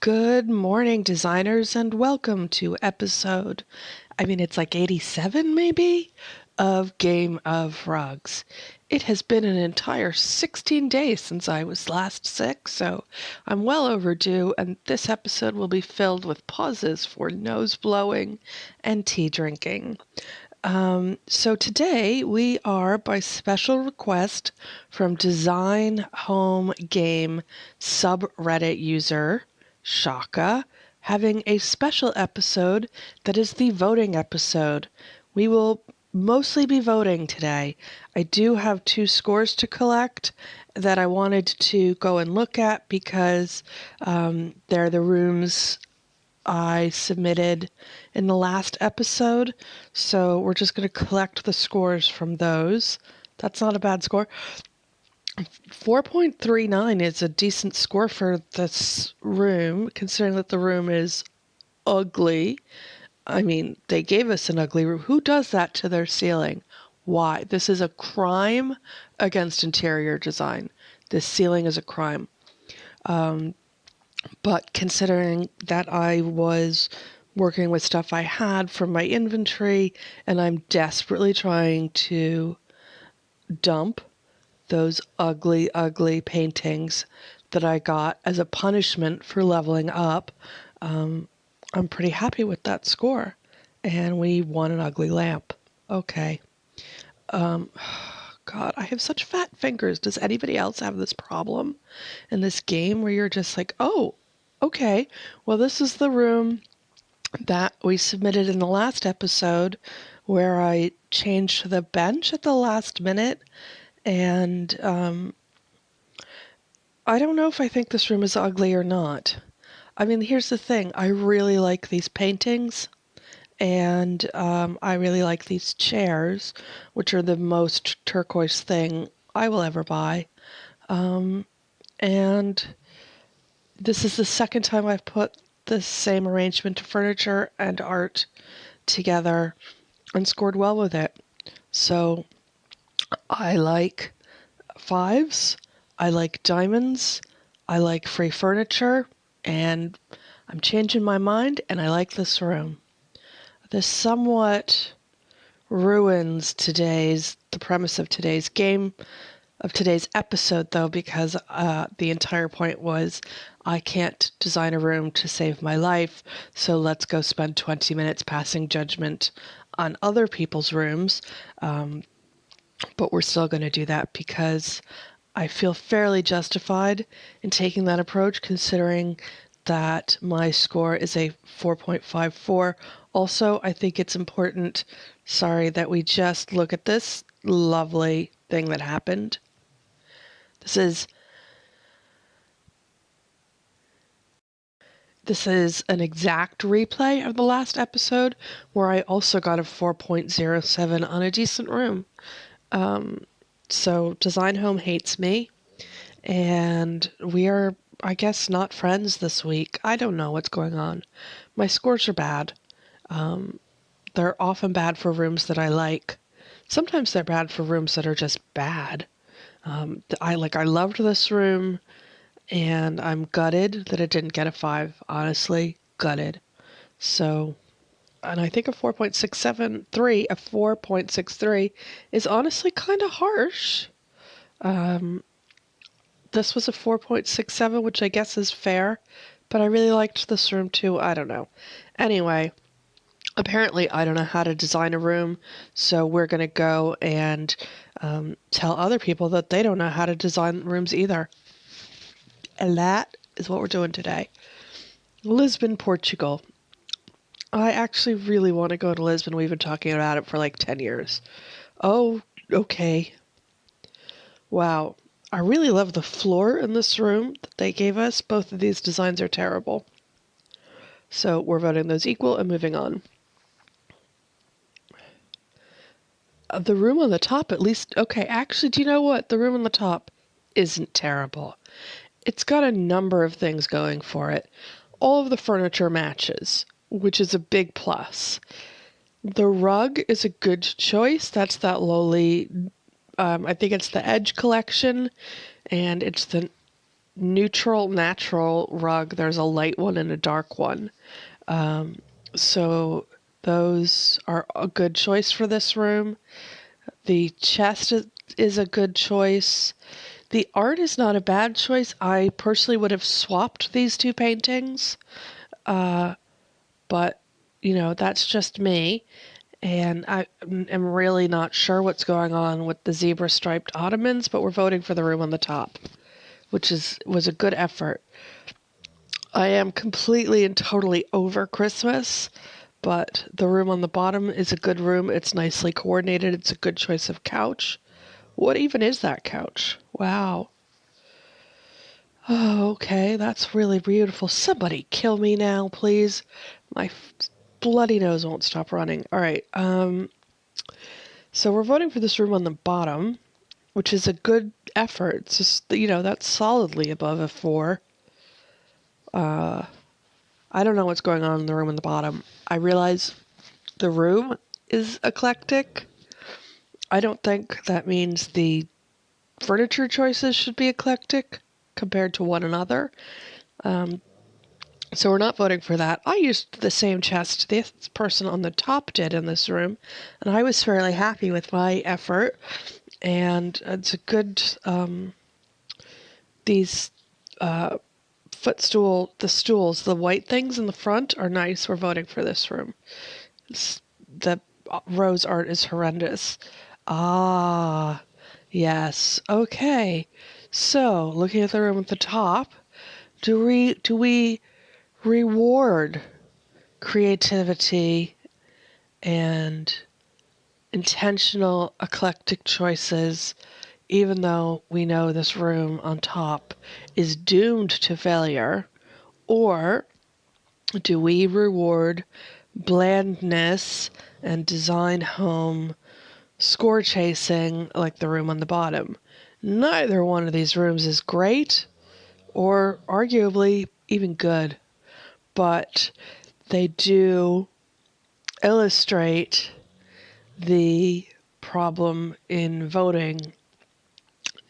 Good morning, designers, and welcome to it's like 87 maybe, of Game of Rugs. It has been an entire 16 days since I was last sick, so I'm well overdue, and this episode will be filled with pauses for nose blowing and tea drinking. So today we are, by special request from Design Home Game subreddit user Shaka, having a special episode that is the voting episode. We will mostly be voting today. I do have two scores to collect that I wanted to go and look at because they're the rooms I submitted in the last episode. So we're just going to collect the scores from those. That's not a bad score. 4.39 is a decent score for this room, considering that the room is ugly. I mean, they gave us an ugly room. Who does that to their ceiling? Why? This is a crime against interior design. This ceiling is a crime. But considering that I was working with stuff I had from my inventory and I'm desperately trying to dump those ugly, ugly paintings that I got as a punishment for leveling up, I'm pretty happy with that score. And we won an ugly lamp. Okay. God, I have such fat fingers. Does anybody else have this problem in this game where you're just like, oh, okay, well, this is the room that we submitted in the last episode where I changed the bench at the last minute. And I don't know if I think this room is ugly or not. I mean, here's the thing. I really like these paintings. And I really like these chairs, which are the most turquoise thing I will ever buy. And this is the second time I've put the same arrangement of furniture and art together and scored well with it. So I like fives, I like diamonds, I like free furniture, and I'm changing my mind, and I like this room. This somewhat ruins the premise of today's game, of today's episode, though, because the entire point was I can't design a room to save my life, so let's go spend 20 minutes passing judgment on other people's rooms. But we're still going to do that because I feel fairly justified in taking that approach, considering that my score is a 4.54. Also, I think it's important, sorry, that we just look at this lovely thing that happened. This is an exact replay of the last episode where I also got a 4.07 on a decent room. So Design Home hates me, and we are, I guess, not friends this week. I don't know what's going on. My scores are bad. They're often bad for rooms that I like. Sometimes they're bad for rooms that are just bad. I loved this room, and I'm gutted that it didn't get a 5. Honestly, gutted. So, and I think a 4.63 is honestly kind of harsh. This was a 4.67, which I guess is fair, but I really liked this room too. I don't know. Anyway, apparently I don't know how to design a room, so we're going to go and tell other people that they don't know how to design rooms either. And that is what we're doing today. Lisbon, Portugal. I actually really want to go to Lisbon. We've been talking about it for like 10 years. Oh, okay. Wow. I really love the floor in this room that they gave us. Both of these designs are terrible. So we're voting those equal and moving on. The room on the top, at least, okay, actually, do you know what? The room on the top isn't terrible. It's got a number of things going for it. All of the furniture matches, which is a big plus. The rug is a good choice. That's that lowly, I think it's the Edge collection, and it's the neutral, natural rug. There's a light one and a dark one. So those are a good choice for this room. The chest is a good choice. The art is not a bad choice. I personally would have swapped these two paintings, but that's just me. And I am really not sure what's going on with the zebra striped ottomans, but we're voting for the room on the top, which was a good effort. I am completely and totally over Christmas, but the room on the bottom is a good room. It's nicely coordinated. It's a good choice of couch. What even is that couch? Wow. Oh, okay, that's really beautiful. Somebody kill me now, please. My bloody nose won't stop running. All right. So we're voting for this room on the bottom, which is a good effort. It's just, that's solidly above a 4. I don't know what's going on in the room on the bottom. I realize the room is eclectic. I don't think that means the furniture choices should be eclectic compared to one another. So we're not voting for that. I used the same chest this person on the top did in this room, and I was fairly happy with my effort. And it's a good, these the stools, the white things in the front are nice. We're voting for this room. The rose art is horrendous. Ah, yes. Okay. So, looking at the room at the top, do we reward creativity and intentional eclectic choices, even though we know this room on top is doomed to failure? Or do we reward blandness and design home score chasing like the room on the bottom? Neither one of these rooms is great or arguably even good, but they do illustrate the problem in voting.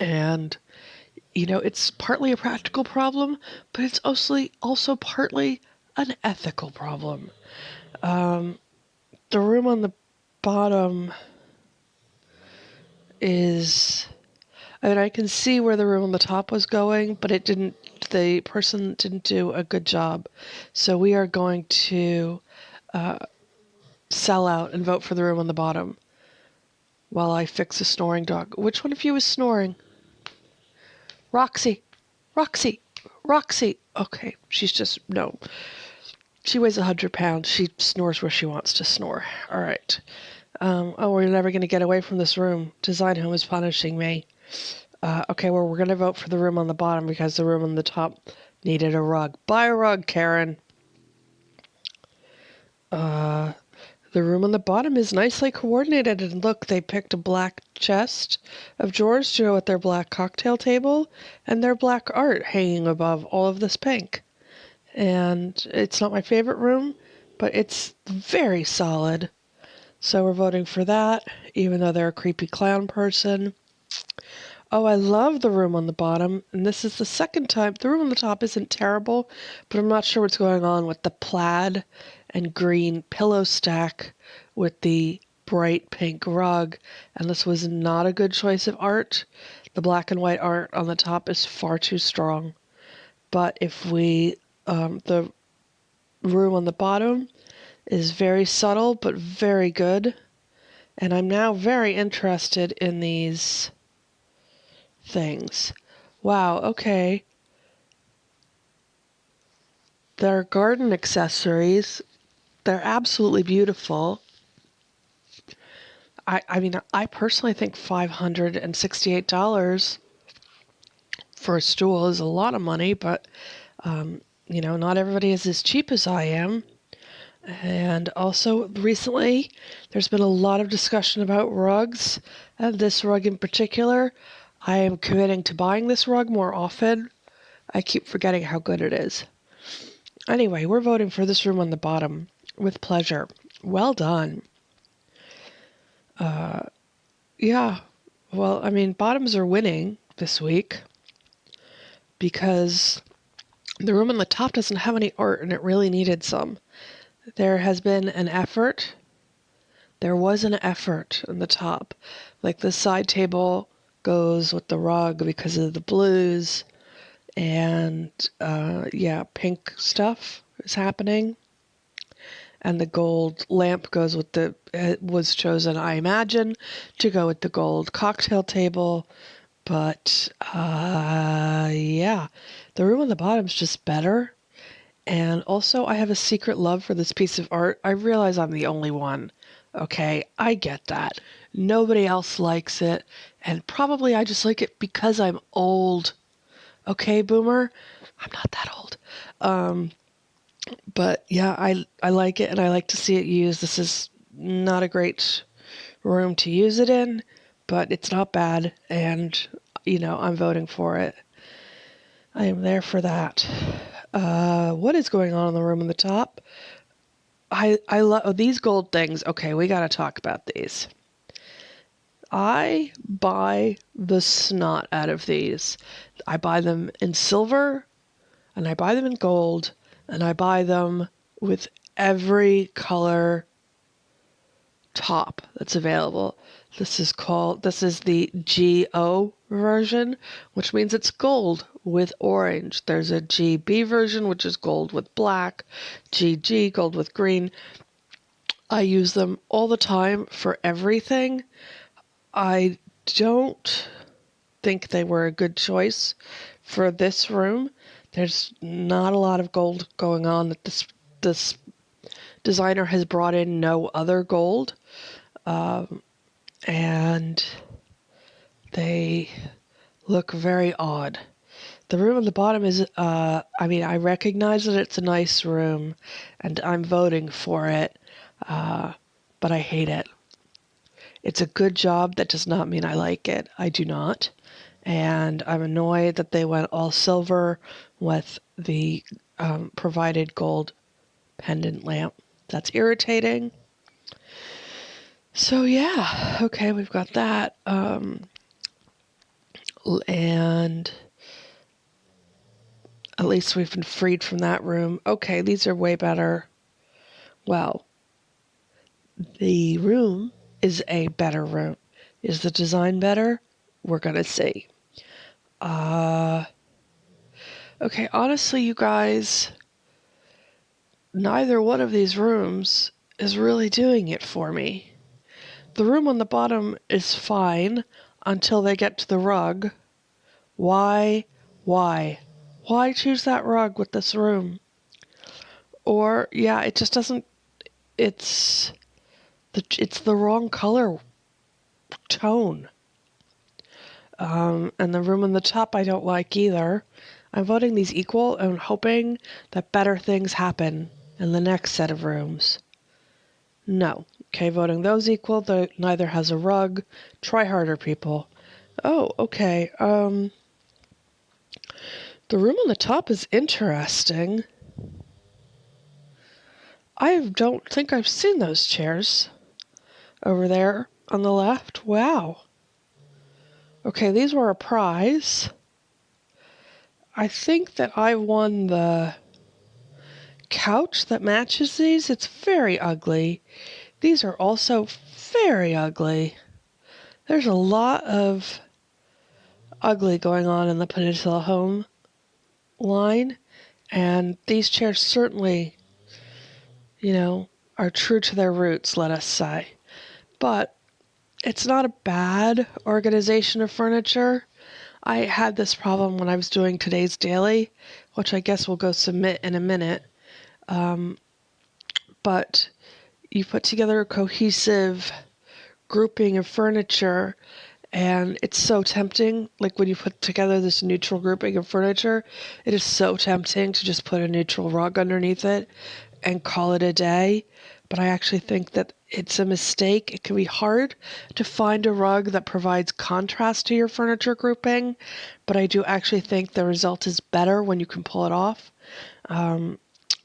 And, it's partly a practical problem, but it's also partly an ethical problem. The room on the bottom is, I mean, I can see where the room on the top was going, but the person didn't do a good job. So we are going to sell out and vote for the room on the bottom while I fix a snoring dog. Which one of you is snoring? Roxy, Roxy, Roxy. Okay, she's just, no. She weighs 100 pounds. She snores where she wants to snore. All right. Oh, we're never going to get away from this room. Design home is punishing me. Okay, well, we're going to vote for the room on the bottom because the room on the top needed a rug. Buy a rug, Karen. The room on the bottom is nicely coordinated. And look, they picked a black chest of drawers to go with their black cocktail table and their black art hanging above all of this pink. And it's not my favorite room, but it's very solid. So we're voting for that, even though they're a creepy clown person. Oh, I love the room on the bottom, and this is the second time. The room on the top isn't terrible, but I'm not sure what's going on with the plaid and green pillow stack with the bright pink rug, and this was not a good choice of art. The black and white art on the top is far too strong. But the room on the bottom is very subtle but very good. And I'm now very interested in these things. Wow, okay. They're garden accessories. They're absolutely beautiful. I mean, I personally think $568 for a stool is a lot of money, but, not everybody is as cheap as I am. And also, recently, there's been a lot of discussion about rugs, and this rug in particular. I am committing to buying this rug more often. I keep forgetting how good it is. Anyway, we're voting for this room on the bottom with pleasure. Well done. Yeah, well, I mean, bottoms are winning this week. because the room on the top doesn't have any art and it really needed some. There has been an effort. There was an effort on the top. Like the side table goes with the rug because of the blues, and yeah, pink stuff is happening. And the gold lamp goes with it was chosen, I imagine, to go with the gold cocktail table. But yeah, the room on the bottom is just better. And also, I have a secret love for this piece of art. I realize I'm the only one. Okay, I get that. Nobody else likes it, and probably I just like it because I'm old. Okay, boomer? I'm not that old. But yeah, I like it and I like to see it used. This is not a great room to use it in, but it's not bad, and I'm voting for it. I am there for that. What is going on in the room on the top? I love these gold things. Okay, we got to talk about these. I buy the snot out of these. I buy them in silver, and I buy them in gold, and I buy them with every color top that's available. This is the GO version, which means it's gold with orange. There's a GB version, which is gold with black, GG, gold with green. I use them all the time for everything. I don't think they were a good choice for this room. There's not a lot of gold going on. That this designer has brought in no other gold, and they look very odd. The room on the bottom is, I recognize that it's a nice room, and I'm voting for it, but I hate it. It's a good job. That does not mean I like it. I do not. And I'm annoyed that they went all silver with the provided gold pendant lamp. That's irritating. So yeah, okay, we've got that. And at least we've been freed from that room. Okay, these are way better. Well, the room is a better room. Is the design better? We're gonna see. Okay, honestly, you guys, neither one of these rooms is really doing it for me. The room on the bottom is fine until they get to the rug. Why? Why? Why choose that rug with this room? Or, yeah, it just doesn't, it's the wrong color tone. And the room on the top I don't like either. I'm voting these equal and hoping that better things happen in the next set of rooms. No. Okay, voting those equal, neither has a rug. Try harder, people. Oh, okay. The room on the top is interesting. I don't think I've seen those chairs over there on the left. Wow. Okay, these were a prize. I think that I won the couch that matches these. It's very ugly. These are also very ugly. There's a lot of ugly going on in the Peninsula Home line, and these chairs certainly, are true to their roots, let us say. But it's not a bad organization of furniture. I had this problem when I was doing today's daily, which I guess we'll go submit in a minute. But you put together a cohesive grouping of furniture, and it's so tempting. Like when you put together this neutral grouping of furniture, it is so tempting to just put a neutral rug underneath it and call it a day. But I actually think that it's a mistake. It can be hard to find a rug that provides contrast to your furniture grouping, but I do actually think the result is better when you can pull it off.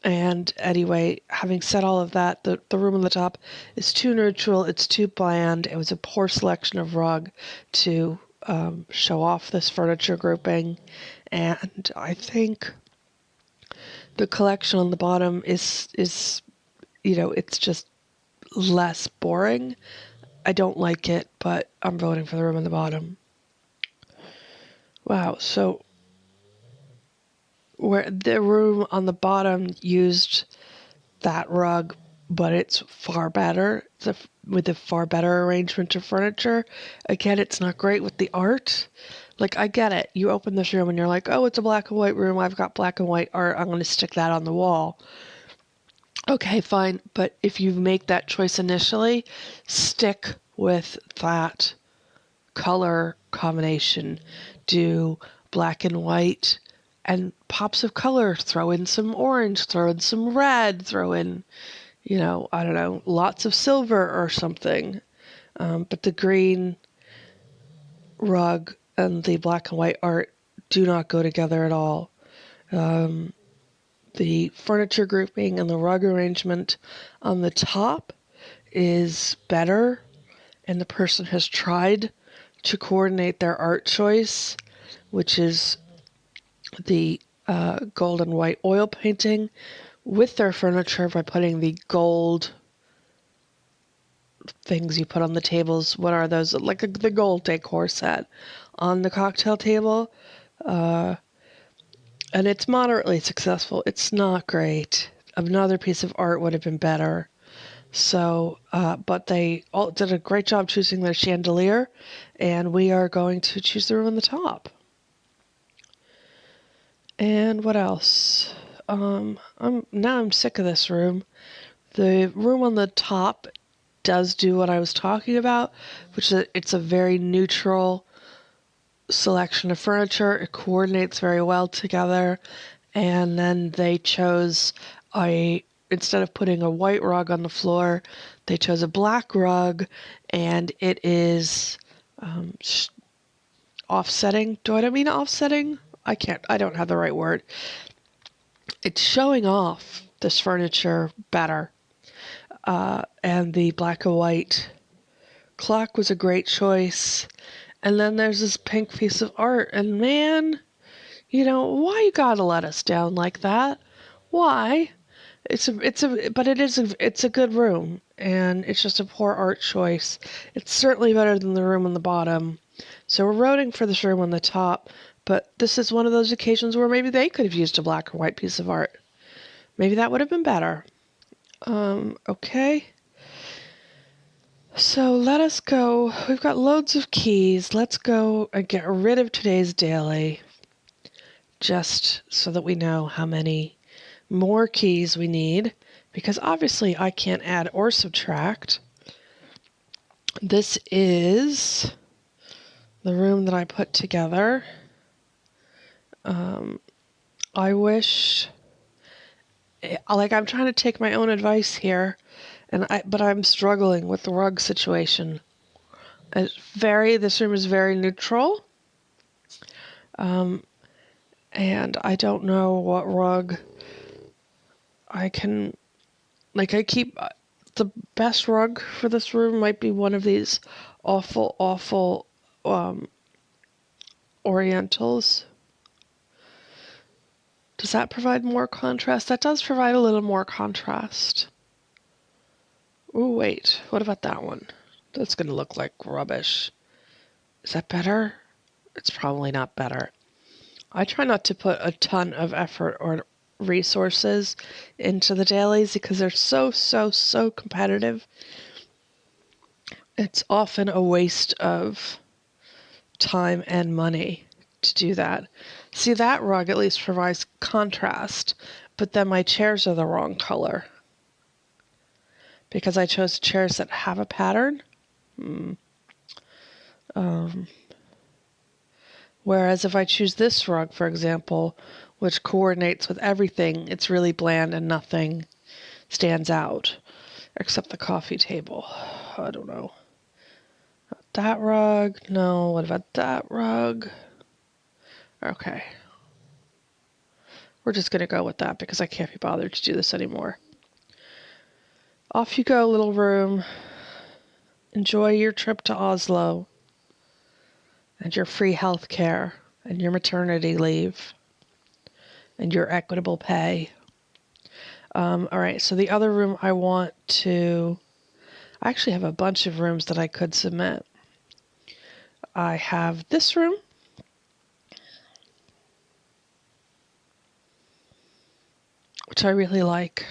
And anyway, having said all of that, the room on the top is too neutral. It's too bland. It was a poor selection of rug to show off this furniture grouping, and I think the collection on the bottom is it's just less boring. I don't like it, but I'm voting for the room on the bottom. Wow, so where the room on the bottom used that rug, but it's far better. With a far better arrangement of furniture. Again, it's not great with the art. Like, I get it. You open this room and you're like, oh, it's a black and white room. I've got black and white art. I'm going to stick that on the wall. Okay, fine. But if you make that choice initially, stick with that color combination. Do black and white and pops of color. Throw in some orange, throw in some red, throw in, I don't know, lots of silver or something. But the green rug and the black and white art do not go together at all. The furniture grouping and the rug arrangement on the top is better, and the person has tried to coordinate their art choice, which is the gold and white oil painting, with their furniture by putting the gold things you put on the tables. What are those? Like the gold decor set on the cocktail table. And it's moderately successful. It's not great. Another piece of art would have been better. So, but they all did a great job choosing their chandelier, and we are going to choose the room on the top. And what else? I'm sick of this room. The room on the top does do what I was talking about, which is it's a very neutral selection of furniture. It coordinates very well together. And then they chose instead of putting a white rug on the floor, they chose a black rug, and it is offsetting. Do I mean offsetting? I don't have the right word. It's showing off this furniture better. And the black and white clock was a great choice. And then there's this pink piece of art, and man, why you gotta let us down like that? Why? It's a good room, and it's just a poor art choice. It's certainly better than the room on the bottom. So we're voting for this room on the top, but this is one of those occasions where maybe they could have used a black or white piece of art. Maybe that would have been better. Okay. So let us go. We've got loads of keys. Let's go and get rid of today's daily, just so that we know how many more keys we need, because obviously I can't add or subtract. This is the room that I put together. I wish, I'm trying to take my own advice here, but I'm struggling with the rug situation. This room is very neutral, and I don't know what rug I can, the best rug for this room might be one of these awful, orientals. Does that provide more contrast? That does provide a little more contrast. Ooh, wait, what about that one? That's gonna look like rubbish. Is that better? It's probably not better. I try not to put a ton of effort or resources into the dailies because they're so competitive. It's often a waste of time and money to do that. See, that rug at least provides contrast, but then my chairs are the wrong color because I chose chairs that have a pattern. Whereas if I choose this rug, for example, which coordinates with everything, it's really bland and nothing stands out except the coffee table. I don't know. That rug? No. What about that rug? Okay. We're just going to go with that because I can't be bothered to do this anymore. Off you go, little room. Enjoy your trip to Oslo. and your free health care and your maternity leave and your equitable pay. All right, so the other room I actually have a bunch of rooms that I could submit. I have this room, which I really like.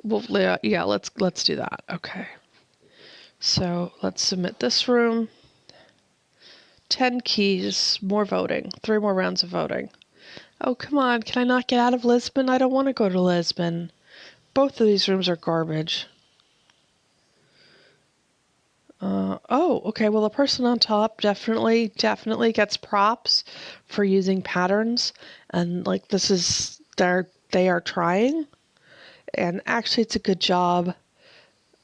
Well, yeah, let's do that. Okay. So let's submit this room. 10 keys, more voting, 3 more rounds of voting. Oh, come on, can I not get out of Lisbon? I don't want to go to Lisbon. Both of these rooms are garbage. Oh, okay, well, the person on top definitely gets props for using patterns. And, like, they are trying. And actually, it's a good job.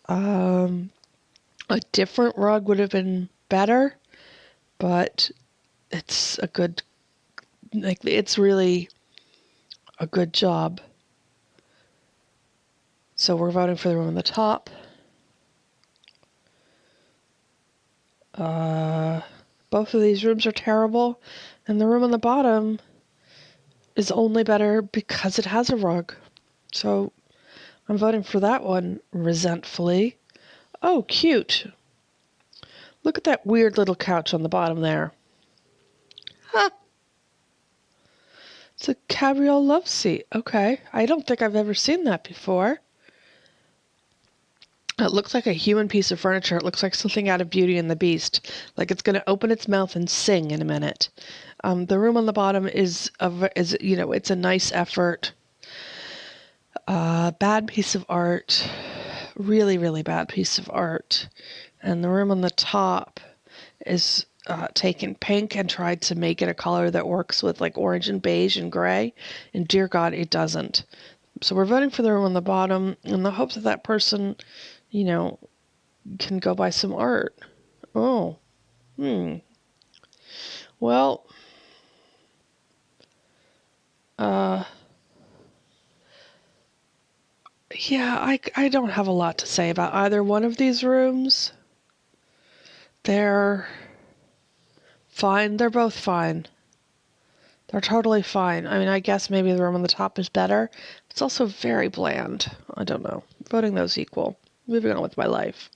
A different rug would have been better, but it's it's really a good job. So we're voting for the room on the top. Both of these rooms are terrible, and the room on the bottom is only better because it has a rug. So I'm voting for that one resentfully. Oh, cute. Look at that weird little couch on the bottom there. Huh. It's a cabriole love seat. Okay. I don't think I've ever seen that before. It looks like a human piece of furniture. It looks like something out of Beauty and the Beast. Like it's going to open its mouth and sing in a minute. The room on the bottom is it's a nice effort. Bad piece of art. Really, really bad piece of art. And the room on the top is taken pink and tried to make it a color that works with like orange and beige and gray. And dear God, it doesn't. So we're voting for the room on the bottom in the hopes that that person, can go buy some art. Oh, well, yeah, I don't have a lot to say about either one of these rooms. They're fine. They're both fine. They're totally fine. I mean, I guess maybe the room on the top is better. It's also very bland. I don't know. Voting those equal. Moving on with my life.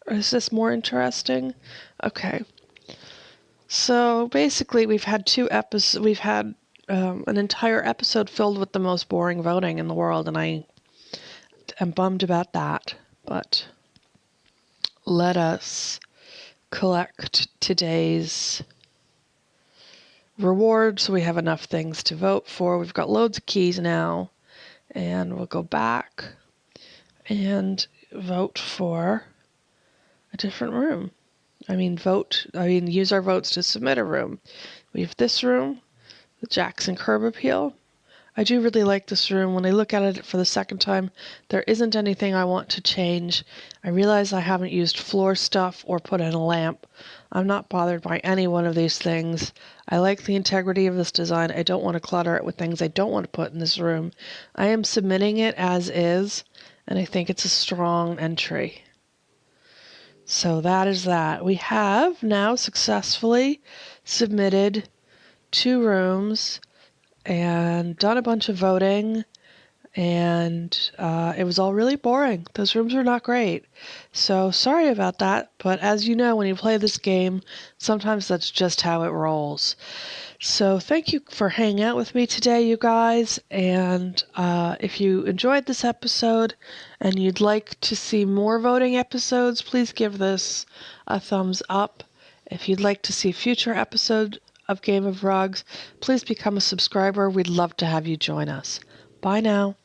Is this more interesting? Okay. So basically, we've had an entire episode filled with the most boring voting in the world, and I am bummed about that. But let us collect today's reward so we have enough things to vote for. We've got loads of keys now, and we'll go back and vote for a different room. Use our votes to submit a room. We have this room, the Jackson Curb Appeal. I do really like this room. When I look at it for the second time, there isn't anything I want to change. I realize I haven't used floor stuff or put in a lamp. I'm not bothered by any one of these things. I like the integrity of this design. I don't want to clutter it with things I don't want to put in this room. I am submitting it as is, and I think it's a strong entry. So that is that. We have now successfully submitted 2 rooms and done a bunch of voting, and it was all really boring. Those rooms were not great. So sorry about that, but as you know, when you play this game, sometimes that's just how it rolls. So thank you for hanging out with me today, you guys, and if you enjoyed this episode and you'd like to see more voting episodes, please give this a thumbs up. If you'd like to see future episodes of Game of Rugs, please become a subscriber. We'd love to have you join us. Bye now.